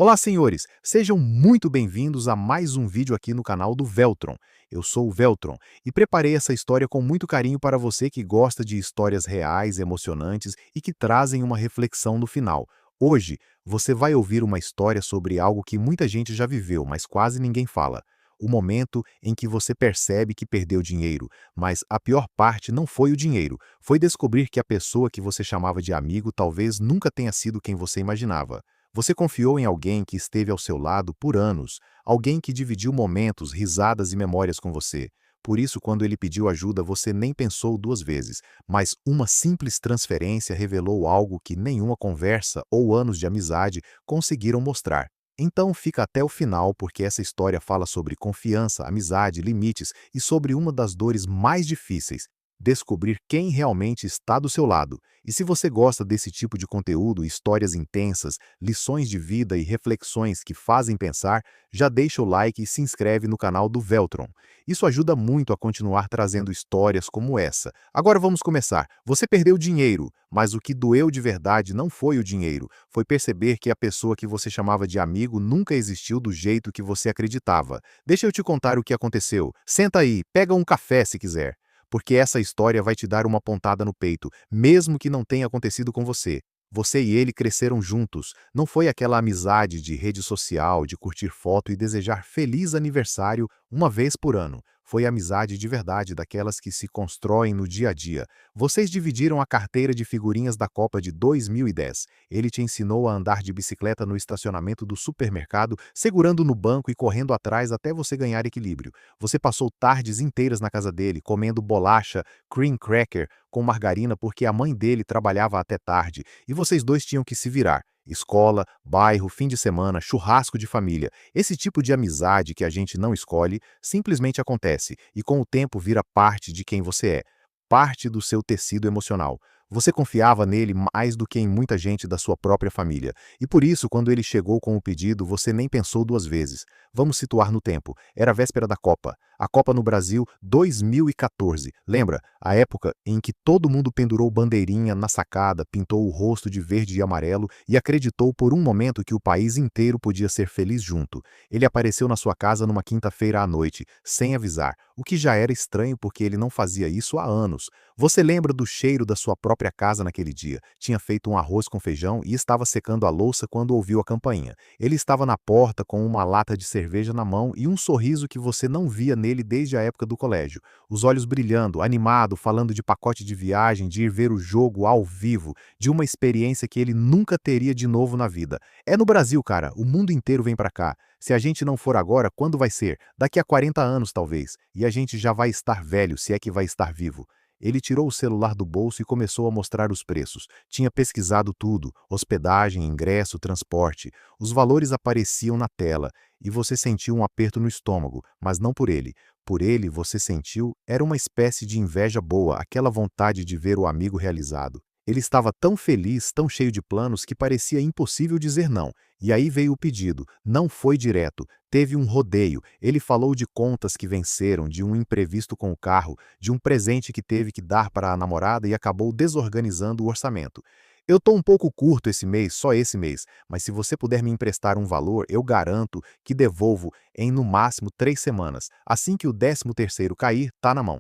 Olá, senhores! Sejam muito bem-vindos a mais um vídeo aqui no canal do Veltron. Eu sou o Veltron e preparei essa história com muito carinho para você que gosta de histórias reais, emocionantes e que trazem uma reflexão no final. Hoje, você vai ouvir uma história sobre algo que muita gente já viveu, mas quase ninguém fala. O momento em que você percebe que perdeu dinheiro, mas a pior parte não foi o dinheiro, foi descobrir que a pessoa que você chamava de amigo talvez nunca tenha sido quem você imaginava. Você confiou em alguém que esteve ao seu lado por anos, alguém que dividiu momentos, risadas e memórias com você. Por isso, quando ele pediu ajuda, você nem pensou duas vezes, mas uma simples transferência revelou algo que nenhuma conversa ou anos de amizade conseguiram mostrar. Então fica até o final porque essa história fala sobre confiança, amizade, limites e sobre uma das dores mais difíceis, descobrir quem realmente está do seu lado. E se você gosta desse tipo de conteúdo, histórias intensas, lições de vida e reflexões que fazem pensar, já deixa o like e se inscreve no canal do Veltron. Isso ajuda muito a continuar trazendo histórias como essa. Agora vamos começar. Você perdeu dinheiro, mas o que doeu de verdade não foi o dinheiro, foi perceber que a pessoa que você chamava de amigo nunca existiu do jeito que você acreditava. Deixa eu te contar o que aconteceu. Senta aí, pega um café se quiser, porque essa história vai te dar uma pontada no peito, mesmo que não tenha acontecido com você. Você e ele cresceram juntos. Não foi aquela amizade de rede social, de curtir foto e desejar feliz aniversário uma vez por ano. Foi amizade de verdade, daquelas que se constroem no dia a dia. Vocês dividiram a carteira de figurinhas da Copa de 2010. Ele te ensinou a andar de bicicleta no estacionamento do supermercado, segurando no banco e correndo atrás até você ganhar equilíbrio. Você passou tardes inteiras na casa dele, comendo bolacha, cream cracker com margarina porque a mãe dele trabalhava até tarde e vocês dois tinham que se virar. Escola, bairro, fim de semana, churrasco de família. Esse tipo de amizade que a gente não escolhe simplesmente acontece e com o tempo vira parte de quem você é, parte do seu tecido emocional. Você confiava nele mais do que em muita gente da sua própria família. E por isso, quando ele chegou com o pedido, você nem pensou duas vezes. Vamos situar no tempo. Era a véspera da Copa. A Copa no Brasil 2014. Lembra? A época em que todo mundo pendurou bandeirinha na sacada, pintou o rosto de verde e amarelo e acreditou por um momento que o país inteiro podia ser feliz junto. Ele apareceu na sua casa numa quinta-feira à noite, sem avisar, o que já era estranho porque ele não fazia isso há anos. Você lembra do cheiro da sua própria casa naquele dia? Tinha feito um arroz com feijão e estava secando a louça quando ouviu a campainha. Ele estava na porta com uma lata de cerveja na mão e um sorriso que você não via nele desde a época do colégio. Os olhos brilhando, animado, falando de pacote de viagem, de ir ver o jogo ao vivo, de uma experiência que ele nunca teria de novo na vida. É no Brasil, cara, o mundo inteiro vem pra cá. Se a gente não for agora, quando vai ser? Daqui a 40 anos, talvez. E a gente já vai estar velho, se é que vai estar vivo. Ele tirou o celular do bolso e começou a mostrar os preços. Tinha pesquisado tudo: hospedagem, ingresso, transporte. Os valores apareciam na tela e você sentiu um aperto no estômago, mas não por ele. Por ele, você sentiu, era uma espécie de inveja boa, aquela vontade de ver o amigo realizado. Ele estava tão feliz, tão cheio de planos, que parecia impossível dizer não. E aí veio o pedido. Não foi direto. Teve um rodeio. Ele falou de contas que venceram, de um imprevisto com o carro, de um presente que teve que dar para a namorada e acabou desorganizando o orçamento. Eu tô um pouco curto esse mês, só esse mês, mas se você puder me emprestar um valor, eu garanto que devolvo em no máximo 3 semanas. Assim que o 13º cair, tá na mão.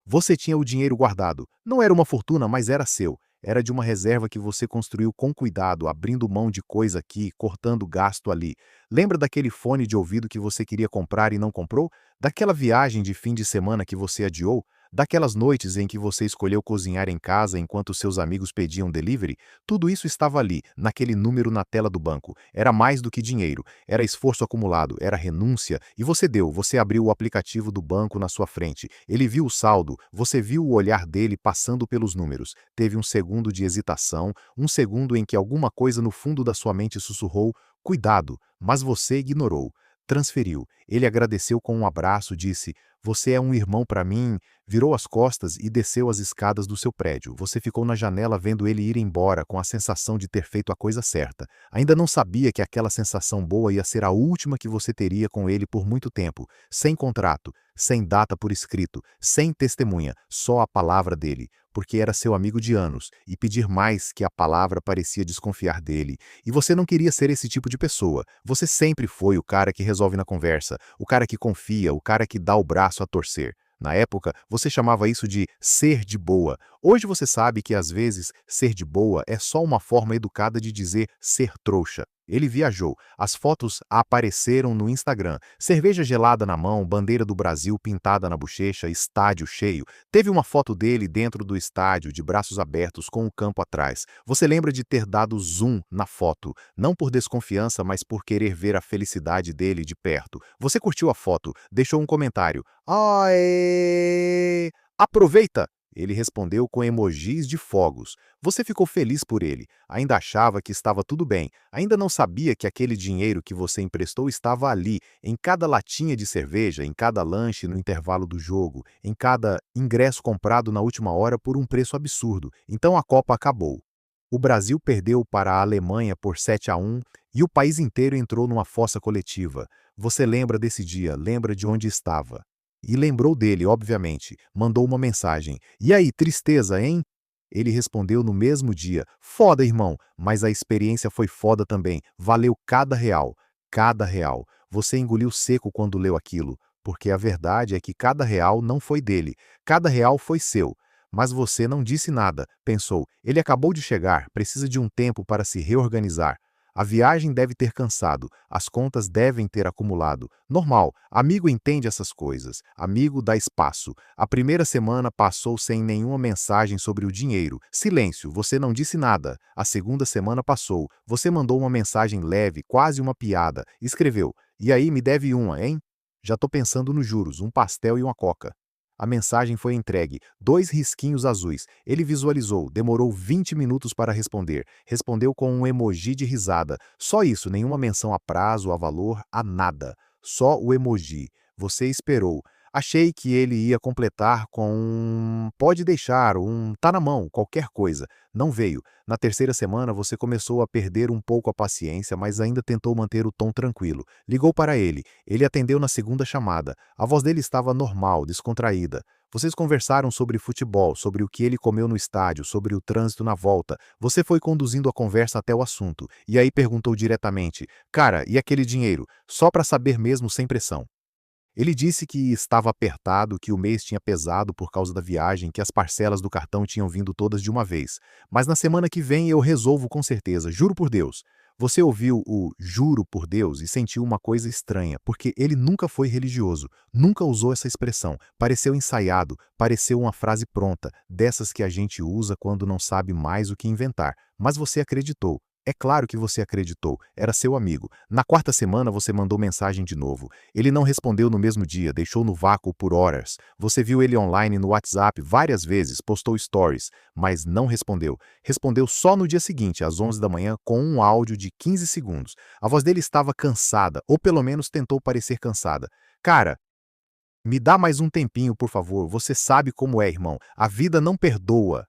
Você tinha o dinheiro guardado. Não era uma fortuna, mas era seu. Era de uma reserva que você construiu com cuidado, abrindo mão de coisa aqui, cortando gasto ali. Lembra daquele fone de ouvido que você queria comprar e não comprou? Daquela viagem de fim de semana que você adiou? Daquelas noites em que você escolheu cozinhar em casa enquanto seus amigos pediam delivery? Tudo isso estava ali, naquele número na tela do banco. Era mais do que dinheiro, era esforço acumulado, era renúncia, e você deu, você abriu o aplicativo do banco na sua frente. Ele viu o saldo, você viu o olhar dele passando pelos números. Teve um segundo de hesitação, um segundo em que alguma coisa no fundo da sua mente sussurrou: cuidado, mas você ignorou. Transferiu. Ele agradeceu com um abraço, disse: você é um irmão para mim. Virou as costas e desceu as escadas do seu prédio. Você ficou na janela vendo ele ir embora com a sensação de ter feito a coisa certa. Ainda não sabia que aquela sensação boa ia ser a última que você teria com ele por muito tempo. Sem contrato, sem data por escrito, sem testemunha, só a palavra dele. porque era seu amigo de anos, e pedir mais que a palavra parecia desconfiar dele. E você não queria ser esse tipo de pessoa. Você sempre foi o cara que resolve na conversa, o cara que confia, o cara que dá o braço a torcer. Na época, você chamava isso de ser de boa. Hoje você sabe que às vezes ser de boa é só uma forma educada de dizer ser trouxa. Ele viajou. As fotos apareceram no Instagram. Cerveja gelada na mão, bandeira do Brasil pintada na bochecha, estádio cheio. Teve uma foto dele dentro do estádio, de braços abertos, com o campo atrás. Você lembra de ter dado zoom na foto, não por desconfiança, mas por querer ver a felicidade dele de perto. Você curtiu a foto, deixou um comentário. Aê! Aproveita! Ele respondeu com emojis de fogos. Você ficou feliz por ele. Ainda achava que estava tudo bem. Ainda não sabia que aquele dinheiro que você emprestou estava ali, em cada latinha de cerveja, em cada lanche no intervalo do jogo, em cada ingresso comprado na última hora por um preço absurdo. Então a Copa acabou. O Brasil perdeu para a Alemanha por 7-1 e o país inteiro entrou numa fossa coletiva. Você lembra desse dia, lembra de onde estava. E lembrou dele, obviamente. Mandou uma mensagem. E aí, tristeza, hein? Ele respondeu no mesmo dia. Foda, irmão, mas a experiência foi foda também. Valeu cada real. Cada real. Você engoliu seco quando leu aquilo, porque a verdade é que cada real não foi dele. Cada real foi seu. Mas você não disse nada. Pensou, ele acabou de chegar, precisa de um tempo para se reorganizar. A viagem deve ter cansado, as contas devem ter acumulado. Normal, amigo entende essas coisas, amigo dá espaço. A primeira semana passou sem nenhuma mensagem sobre o dinheiro. Silêncio, você não disse nada. A segunda semana passou, você mandou uma mensagem leve, quase uma piada. Escreveu, e aí me deve uma, hein? Já tô pensando nos juros, um pastel e uma coca. A mensagem foi entregue, 2 risquinhos azuis. Ele visualizou, demorou 20 minutos para responder. Respondeu com um emoji de risada. Só isso, nenhuma menção a prazo, a valor, a nada. Só o emoji. Você esperou. Achei que ele ia completar com um pode deixar, um tá na mão, qualquer coisa. Não veio. Na terceira semana você começou a perder um pouco a paciência, mas ainda tentou manter o tom tranquilo. Ligou para ele. Ele atendeu na segunda chamada. A voz dele estava normal, descontraída. Vocês conversaram sobre futebol, sobre o que ele comeu no estádio, sobre o trânsito na volta. Você foi conduzindo a conversa até o assunto. E aí perguntou diretamente: Cara, e aquele dinheiro? Só para saber mesmo sem pressão. Ele disse que estava apertado, que o mês tinha pesado por causa da viagem, que as parcelas do cartão tinham vindo todas de uma vez. Mas na semana que vem eu resolvo com certeza, juro por Deus. Você ouviu o juro por Deus e sentiu uma coisa estranha, porque ele nunca foi religioso, nunca usou essa expressão. Pareceu ensaiado, pareceu uma frase pronta, dessas que a gente usa quando não sabe mais o que inventar. Mas você acreditou. É claro que você acreditou, era seu amigo. Na quarta semana você mandou mensagem de novo. Ele não respondeu no mesmo dia, deixou no vácuo por horas. Você viu ele online no WhatsApp várias vezes, postou stories, mas não respondeu. Respondeu só no dia seguinte, às 11 da manhã, com um áudio de 15 segundos. A voz dele estava cansada, ou pelo menos tentou parecer cansada. Cara, me dá mais um tempinho, por favor. Você sabe como é, irmão. A vida não perdoa.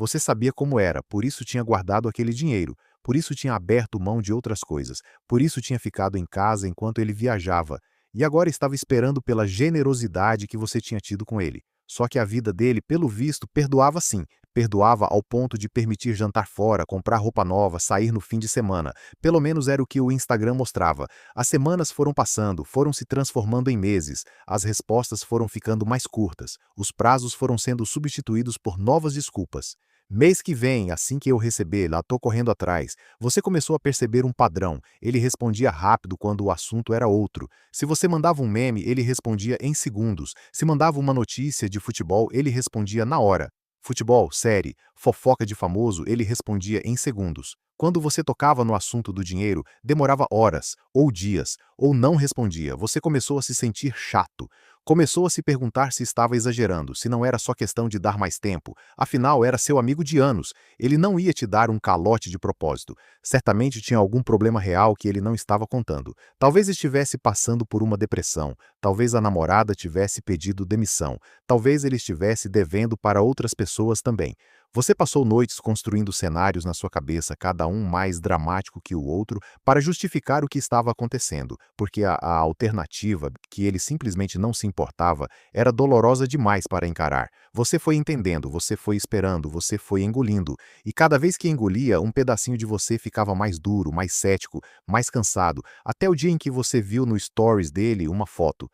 Você sabia como era, por isso tinha guardado aquele dinheiro, por isso tinha aberto mão de outras coisas, por isso tinha ficado em casa enquanto ele viajava, e agora estava esperando pela generosidade que você tinha tido com ele. Só que a vida dele, pelo visto, perdoava sim, perdoava ao ponto de permitir jantar fora, comprar roupa nova, sair no fim de semana. Pelo menos era o que o Instagram mostrava. As semanas foram passando, foram se transformando em meses, as respostas foram ficando mais curtas, os prazos foram sendo substituídos por novas desculpas. Mês que vem, assim que eu receber, lá tô correndo atrás. Você começou a perceber um padrão. Ele respondia rápido quando o assunto era outro. Se você mandava um meme, ele respondia em segundos. Se mandava uma notícia de futebol, ele respondia na hora. Futebol, série, fofoca de famoso, ele respondia em segundos. Quando você tocava no assunto do dinheiro, demorava horas, ou dias, ou não respondia. Você começou a se sentir chato. Começou a se perguntar se estava exagerando, se não era só questão de dar mais tempo. Afinal, era seu amigo de anos. Ele não ia te dar um calote de propósito. Certamente tinha algum problema real que ele não estava contando. Talvez estivesse passando por uma depressão. Talvez a namorada tivesse pedido demissão. Talvez ele estivesse devendo para outras pessoas também. Você passou noites construindo cenários na sua cabeça, cada um mais dramático que o outro, para justificar o que estava acontecendo, porque a alternativa, que ele simplesmente não se importava, era dolorosa demais para encarar. Você foi entendendo, você foi esperando, você foi engolindo, e cada vez que engolia, um pedacinho de você ficava mais duro, mais cético, mais cansado, até o dia em que você viu no stories dele uma foto.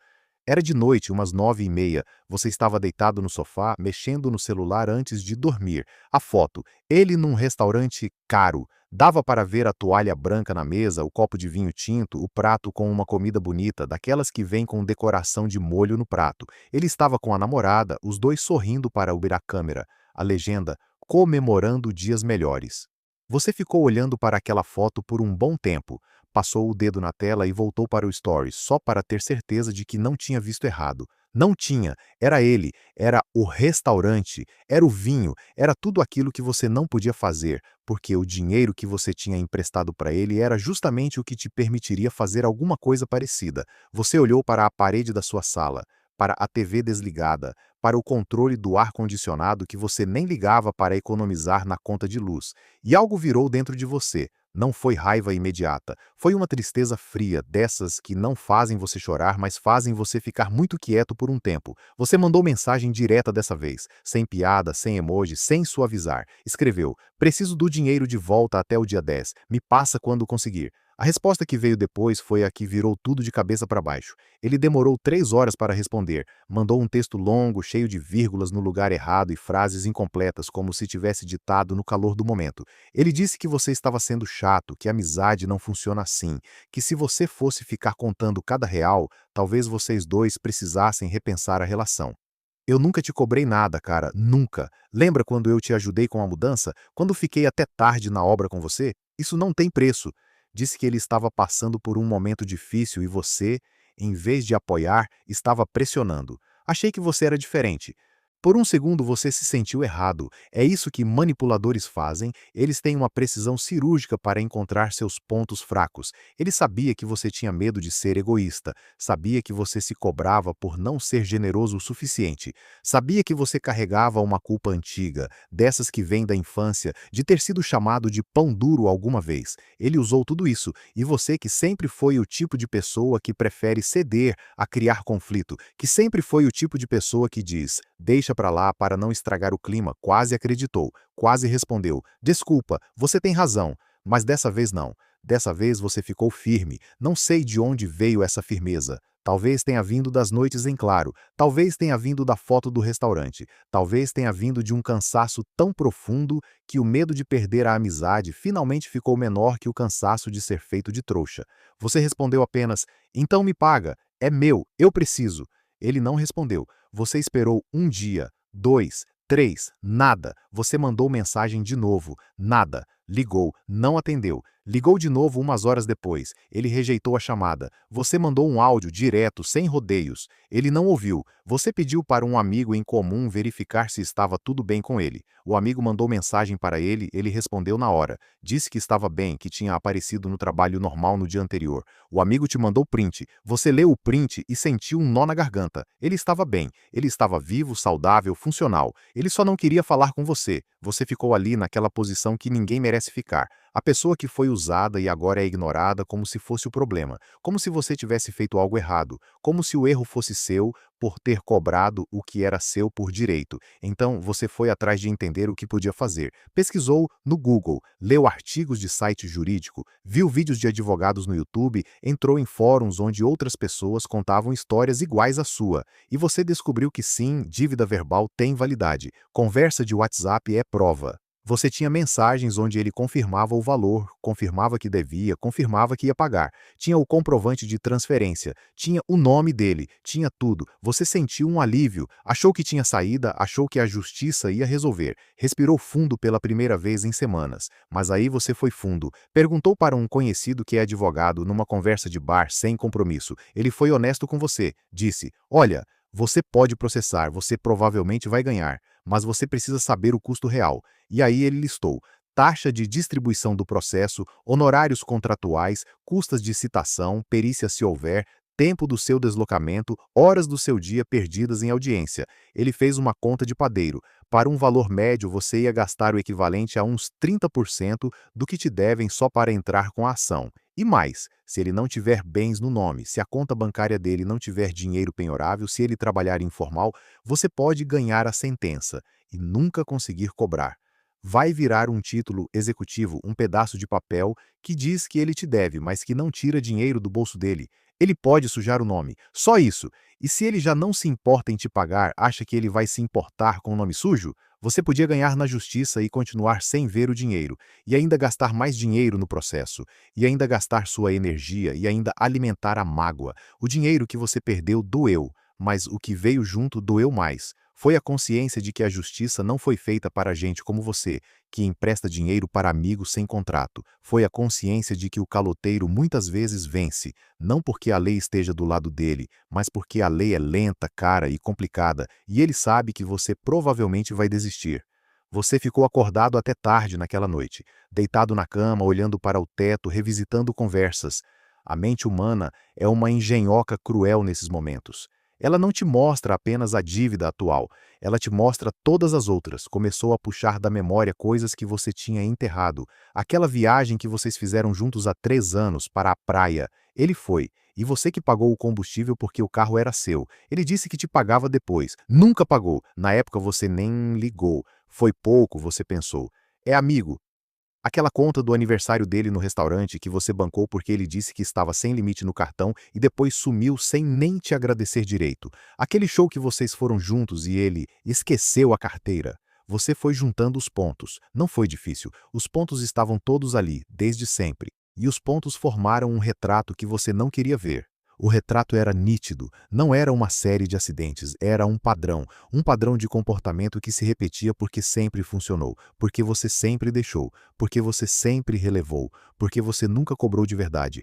Era de noite, umas 9h30. Você estava deitado no sofá, mexendo no celular antes de dormir. A foto. Ele num restaurante caro. Dava para ver a toalha branca na mesa, o copo de vinho tinto, o prato com uma comida bonita, daquelas que vem com decoração de molho no prato. Ele estava com a namorada, os dois sorrindo para a câmera. A legenda: comemorando dias melhores. Você ficou olhando para aquela foto por um bom tempo. Passou o dedo na tela e voltou para o Stories, só para ter certeza de que não tinha visto errado. Não tinha, era ele, era o restaurante, era o vinho, era tudo aquilo que você não podia fazer, porque o dinheiro que você tinha emprestado para ele era justamente o que te permitiria fazer alguma coisa parecida. Você olhou para a parede da sua sala, para a TV desligada, para o controle do ar-condicionado que você nem ligava para economizar na conta de luz, e algo virou dentro de você. Não foi raiva imediata, foi uma tristeza fria, dessas que não fazem você chorar, mas fazem você ficar muito quieto por um tempo. Você mandou mensagem direta dessa vez, sem piada, sem emoji, sem suavizar. Escreveu: preciso do dinheiro de volta até o dia 10, me passa quando conseguir. A resposta que veio depois foi a que virou tudo de cabeça para baixo. Ele demorou 3 horas para responder, mandou um texto longo, cheio de vírgulas no lugar errado e frases incompletas, como se tivesse ditado no calor do momento. Ele disse que você estava sendo chato, que a amizade não funciona assim, que se você fosse ficar contando cada real, talvez vocês dois precisassem repensar a relação. Eu nunca te cobrei nada, cara, nunca. Lembra quando eu te ajudei com a mudança? Quando fiquei até tarde na obra com você? Isso não tem preço. Disse que ele estava passando por um momento difícil e você, em vez de apoiar, estava pressionando. Achei que você era diferente. Por um segundo você se sentiu errado. É isso que manipuladores fazem, eles têm uma precisão cirúrgica para encontrar seus pontos fracos. Ele sabia que você tinha medo de ser egoísta, sabia que você se cobrava por não ser generoso o suficiente, sabia que você carregava uma culpa antiga, dessas que vêm da infância, de ter sido chamado de pão duro alguma vez. Ele usou tudo isso, e você que sempre foi o tipo de pessoa que prefere ceder a criar conflito, que sempre foi o tipo de pessoa que diz: deixa pra lá para não estragar o clima, quase acreditou, quase respondeu: desculpa, você tem razão, mas dessa vez não. Dessa vez você ficou firme, não sei de onde veio essa firmeza. Talvez tenha vindo das noites em claro, talvez tenha vindo da foto do restaurante, talvez tenha vindo de um cansaço tão profundo que o medo de perder a amizade finalmente ficou menor que o cansaço de ser feito de trouxa. Você respondeu apenas: então me paga, é meu, eu preciso. Ele não respondeu. Você esperou um dia, dois, três, nada. Você mandou mensagem de novo, nada. Ligou, não atendeu. Ligou de novo umas horas depois. Ele rejeitou a chamada. Você mandou um áudio direto, sem rodeios. Ele não ouviu. Você pediu para um amigo em comum verificar se estava tudo bem com ele. O amigo mandou mensagem para ele, ele respondeu na hora. Disse que estava bem, que tinha aparecido no trabalho normal no dia anterior. O amigo te mandou print. Você leu o print e sentiu um nó na garganta. Ele estava bem. Ele estava vivo, saudável, funcional. Ele só não queria falar com você. Você ficou ali naquela posição que ninguém merece ficar. A pessoa que foi usada e agora é ignorada como se fosse o problema. Como se você tivesse feito algo errado. Como se o erro fosse seu por ter cobrado o que era seu por direito. Então você foi atrás de entender o que podia fazer. Pesquisou no Google, leu artigos de site jurídico, viu vídeos de advogados no YouTube, entrou em fóruns onde outras pessoas contavam histórias iguais à sua. E você descobriu que sim, dívida verbal tem validade. Conversa de WhatsApp é prova. Você tinha mensagens onde ele confirmava o valor, confirmava que devia, confirmava que ia pagar. Tinha o comprovante de transferência, tinha o nome dele, tinha tudo. Você sentiu um alívio, achou que tinha saída, achou que a justiça ia resolver. Respirou fundo pela primeira vez em semanas. Mas aí você foi fundo. Perguntou para um conhecido que é advogado numa conversa de bar sem compromisso. Ele foi honesto com você. Disse: olha, você pode processar, você provavelmente vai ganhar, mas você precisa saber o custo real. E aí ele listou: taxa de distribuição do processo, honorários contratuais, custas de citação, perícia se houver, tempo do seu deslocamento, horas do seu dia perdidas em audiência. Ele fez uma conta de padeiro. Para um valor médio, você ia gastar o equivalente a uns 30% do que te devem só para entrar com a ação. E mais, se ele não tiver bens no nome, se a conta bancária dele não tiver dinheiro penhorável, se ele trabalhar informal, você pode ganhar a sentença e nunca conseguir cobrar. Vai virar um título executivo, um pedaço de papel que diz que ele te deve, mas que não tira dinheiro do bolso dele. Ele pode sujar o nome, só isso. E se ele já não se importa em te pagar, acha que ele vai se importar com o nome sujo? Você podia ganhar na justiça e continuar sem ver o dinheiro, e ainda gastar mais dinheiro no processo, e ainda gastar sua energia, e ainda alimentar a mágoa. O dinheiro que você perdeu doeu, mas o que veio junto doeu mais. Foi a consciência de que a justiça não foi feita para gente como você, que empresta dinheiro para amigos sem contrato. Foi a consciência de que o caloteiro muitas vezes vence, não porque a lei esteja do lado dele, mas porque a lei é lenta, cara e complicada, e ele sabe que você provavelmente vai desistir. Você ficou acordado até tarde naquela noite, deitado na cama, olhando para o teto, revisitando conversas. A mente humana é uma engenhoca cruel nesses momentos. Ela não te mostra apenas a dívida atual, ela te mostra todas as outras. Começou a puxar da memória coisas que você tinha enterrado. Aquela viagem que vocês fizeram juntos há 3 anos para a praia. Ele foi, e você que pagou o combustível porque o carro era seu. Ele disse que te pagava depois. Nunca pagou. Na época você nem ligou. Foi pouco, você pensou. É amigo. Aquela conta do aniversário dele no restaurante que você bancou porque ele disse que estava sem limite no cartão e depois sumiu sem nem te agradecer direito. Aquele show que vocês foram juntos e ele esqueceu a carteira. Você foi juntando os pontos. Não foi difícil. Os pontos estavam todos ali, desde sempre. E os pontos formaram um retrato que você não queria ver. O retrato era nítido, não era uma série de acidentes, era um padrão de comportamento que se repetia porque sempre funcionou, porque você sempre deixou, porque você sempre relevou, porque você nunca cobrou de verdade.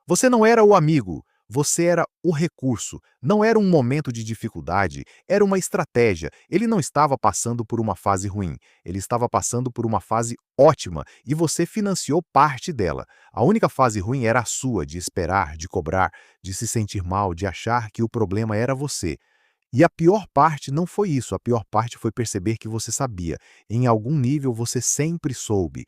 Você não era o amigo, você era o recurso. Não era um momento de dificuldade, era uma estratégia. Ele não estava passando por uma fase ruim, ele estava passando por uma fase ótima e você financiou parte dela. A única fase ruim era a sua, de esperar, de cobrar, de se sentir mal, de achar que o problema era você. E a pior parte não foi isso, a pior parte foi perceber que você sabia. Em algum nível você sempre soube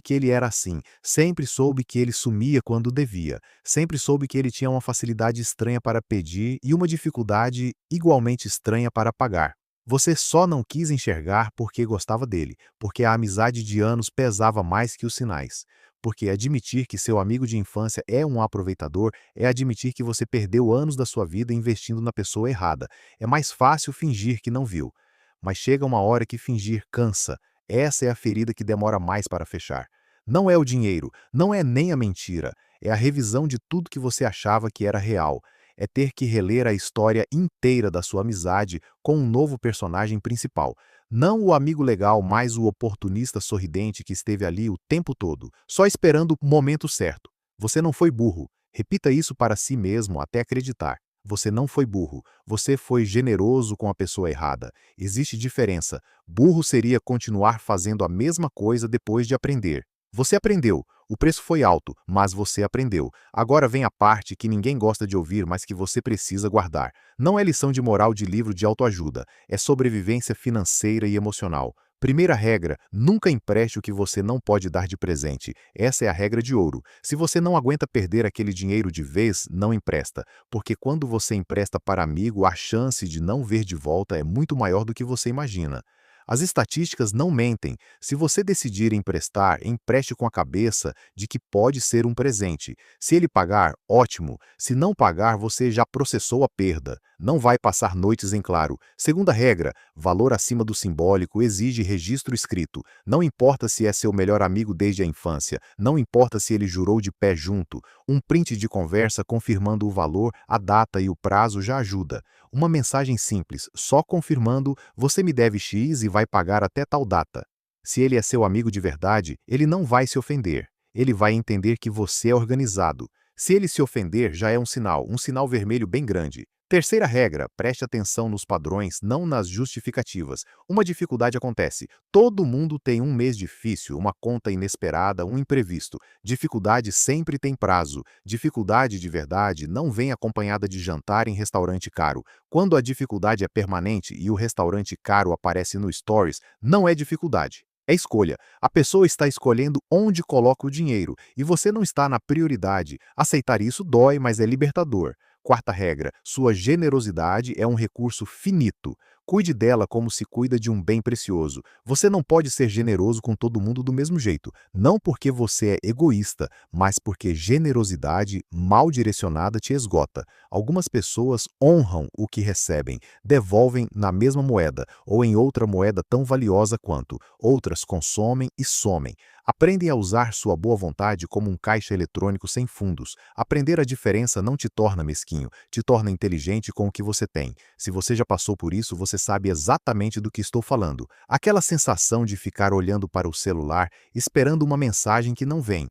que ele era assim, sempre soube que ele sumia quando devia, sempre soube que ele tinha uma facilidade estranha para pedir e uma dificuldade igualmente estranha para pagar. Você só não quis enxergar porque gostava dele, porque a amizade de anos pesava mais que os sinais. Porque admitir que seu amigo de infância é um aproveitador é admitir que você perdeu anos da sua vida investindo na pessoa errada. É mais fácil fingir que não viu. Mas chega uma hora que fingir cansa. Essa é a ferida que demora mais para fechar. Não é o dinheiro, não é nem a mentira. É a revisão de tudo que você achava que era real. É ter que reler a história inteira da sua amizade com um novo personagem principal. Não o amigo legal, mas o oportunista sorridente que esteve ali o tempo todo, só esperando o momento certo. Você não foi burro. Repita isso para si mesmo até acreditar. Você não foi burro. Você foi generoso com a pessoa errada. Existe diferença. Burro seria continuar fazendo a mesma coisa depois de aprender. Você aprendeu. O preço foi alto, mas você aprendeu. Agora vem a parte que ninguém gosta de ouvir, mas que você precisa guardar. Não é lição de moral de livro de autoajuda, é sobrevivência financeira e emocional. Primeira regra, nunca empreste o que você não pode dar de presente. Essa é a regra de ouro. Se você não aguenta perder aquele dinheiro de vez, não empresta. Porque quando você empresta para amigo, a chance de não ver de volta é muito maior do que você imagina. As estatísticas não mentem. Se você decidir emprestar, empreste com a cabeça de que pode ser um presente. Se ele pagar, ótimo. Se não pagar, você já processou a perda. Não vai passar noites em claro. Segunda regra, valor acima do simbólico exige registro escrito. Não importa se é seu melhor amigo desde a infância. Não importa se ele jurou de pé junto. Um print de conversa confirmando o valor, a data e o prazo já ajuda. Uma mensagem simples, só confirmando, você me deve X e vai pagar até tal data. Se ele é seu amigo de verdade, ele não vai se ofender. Ele vai entender que você é organizado. Se ele se ofender, já é um sinal vermelho bem grande. Terceira regra, preste atenção nos padrões, não nas justificativas. Uma dificuldade acontece. Todo mundo tem um mês difícil, uma conta inesperada, um imprevisto. Dificuldade sempre tem prazo. Dificuldade de verdade não vem acompanhada de jantar em restaurante caro. Quando a dificuldade é permanente e o restaurante caro aparece no Stories, não é dificuldade. É escolha. A pessoa está escolhendo onde coloca o dinheiro e você não está na prioridade. Aceitar isso dói, mas é libertador. Quarta regra: sua generosidade é um recurso finito. Cuide dela como se cuida de um bem precioso. Você não pode ser generoso com todo mundo do mesmo jeito. Não porque você é egoísta, mas porque generosidade mal direcionada te esgota. Algumas pessoas honram o que recebem, devolvem na mesma moeda ou em outra moeda tão valiosa quanto. Outras consomem e somem. Aprendem a usar sua boa vontade como um caixa eletrônico sem fundos. Aprender a diferença não te torna mesquinho, te torna inteligente com o que você tem. Se você já passou por isso, você sabe exatamente do que estou falando. Aquela sensação de ficar olhando para o celular, esperando uma mensagem que não vem.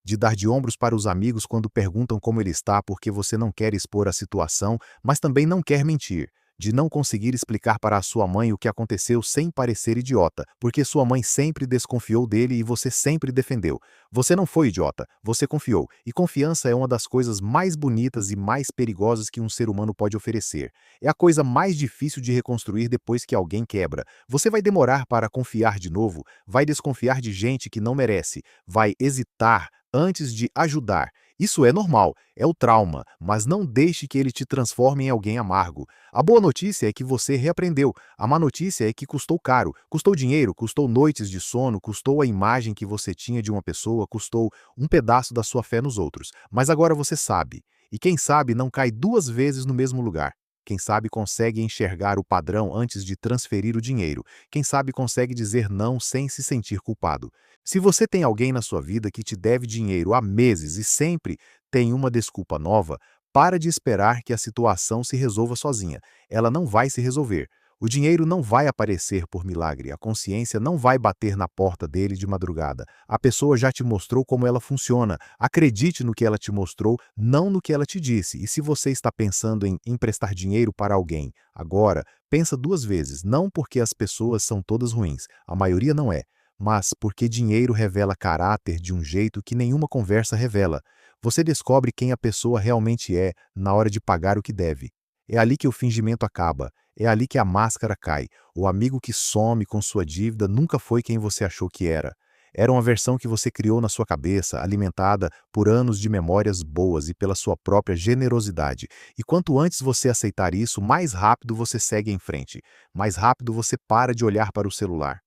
De dar de ombros para os amigos quando perguntam como ele está porque você não quer expor a situação, mas também não quer mentir. De não conseguir explicar para a sua mãe o que aconteceu sem parecer idiota, porque sua mãe sempre desconfiou dele e você sempre defendeu. Você não foi idiota, você confiou, e confiança é uma das coisas mais bonitas e mais perigosas que um ser humano pode oferecer. É a coisa mais difícil de reconstruir depois que alguém quebra. Você vai demorar para confiar de novo, vai desconfiar de gente que não merece, vai hesitar antes de ajudar. Isso é normal, é o trauma, mas não deixe que ele te transforme em alguém amargo. A boa notícia é que você reaprendeu. A má notícia é que custou caro. Custou dinheiro, custou noites de sono, custou a imagem que você tinha de uma pessoa, custou um pedaço da sua fé nos outros. Mas agora você sabe. E quem sabe não cai duas vezes no mesmo lugar. Quem sabe consegue enxergar o padrão antes de transferir o dinheiro. Quem sabe consegue dizer não sem se sentir culpado. Se você tem alguém na sua vida que te deve dinheiro há meses e sempre tem uma desculpa nova, para de esperar que a situação se resolva sozinha. Ela não vai se resolver. O dinheiro não vai aparecer por milagre, a consciência não vai bater na porta dele de madrugada. A pessoa já te mostrou como ela funciona. Acredite no que ela te mostrou, não no que ela te disse. E se você está pensando em emprestar dinheiro para alguém agora, pensa duas vezes, não porque as pessoas são todas ruins, a maioria não é, mas porque dinheiro revela caráter de um jeito que nenhuma conversa revela. Você descobre quem a pessoa realmente é na hora de pagar o que deve. É ali que o fingimento acaba, é ali que a máscara cai. O amigo que some com sua dívida nunca foi quem você achou que era. Era uma versão que você criou na sua cabeça, alimentada por anos de memórias boas e pela sua própria generosidade. E quanto antes você aceitar isso, mais rápido você segue em frente. Mais rápido você para de olhar para o celular.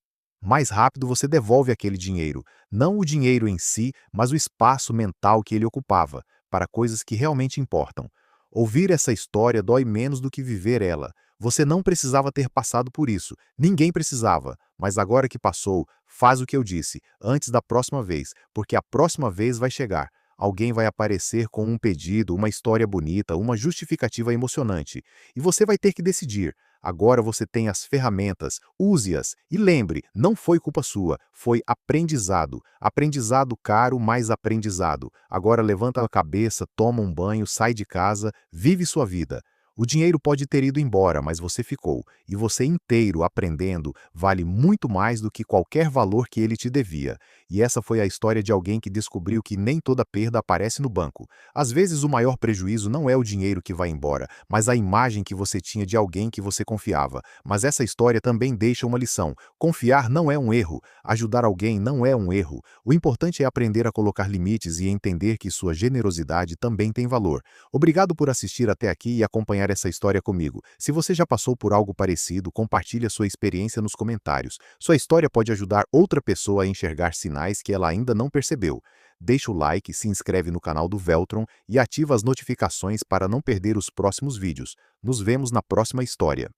Mais rápido você devolve aquele dinheiro, não o dinheiro em si, mas o espaço mental que ele ocupava, para coisas que realmente importam. Ouvir essa história dói menos do que viver ela. Você não precisava ter passado por isso, ninguém precisava, mas agora que passou, faz o que eu disse, antes da próxima vez, porque a próxima vez vai chegar. Alguém vai aparecer com um pedido, uma história bonita, uma justificativa emocionante. E você vai ter que decidir. Agora você tem as ferramentas, use-as e lembre, não foi culpa sua, foi aprendizado. Aprendizado caro, mais aprendizado. Agora levanta a cabeça, toma um banho, sai de casa, vive sua vida. O dinheiro pode ter ido embora, mas você ficou, e você inteiro aprendendo vale muito mais do que qualquer valor que ele te devia. E essa foi a história de alguém que descobriu que nem toda perda aparece no banco. Às vezes o maior prejuízo não é o dinheiro que vai embora, mas a imagem que você tinha de alguém que você confiava. Mas essa história também deixa uma lição. Confiar não é um erro, ajudar alguém não é um erro. O importante é aprender a colocar limites e entender que sua generosidade também tem valor. Obrigado por assistir até aqui e acompanhar essa história comigo. Se você já passou por algo parecido, compartilhe a sua experiência nos comentários. Sua história pode ajudar outra pessoa a enxergar sinais que ela ainda não percebeu. Deixa o like, se inscreve no canal do Veltron e ativa as notificações para não perder os próximos vídeos. Nos vemos na próxima história.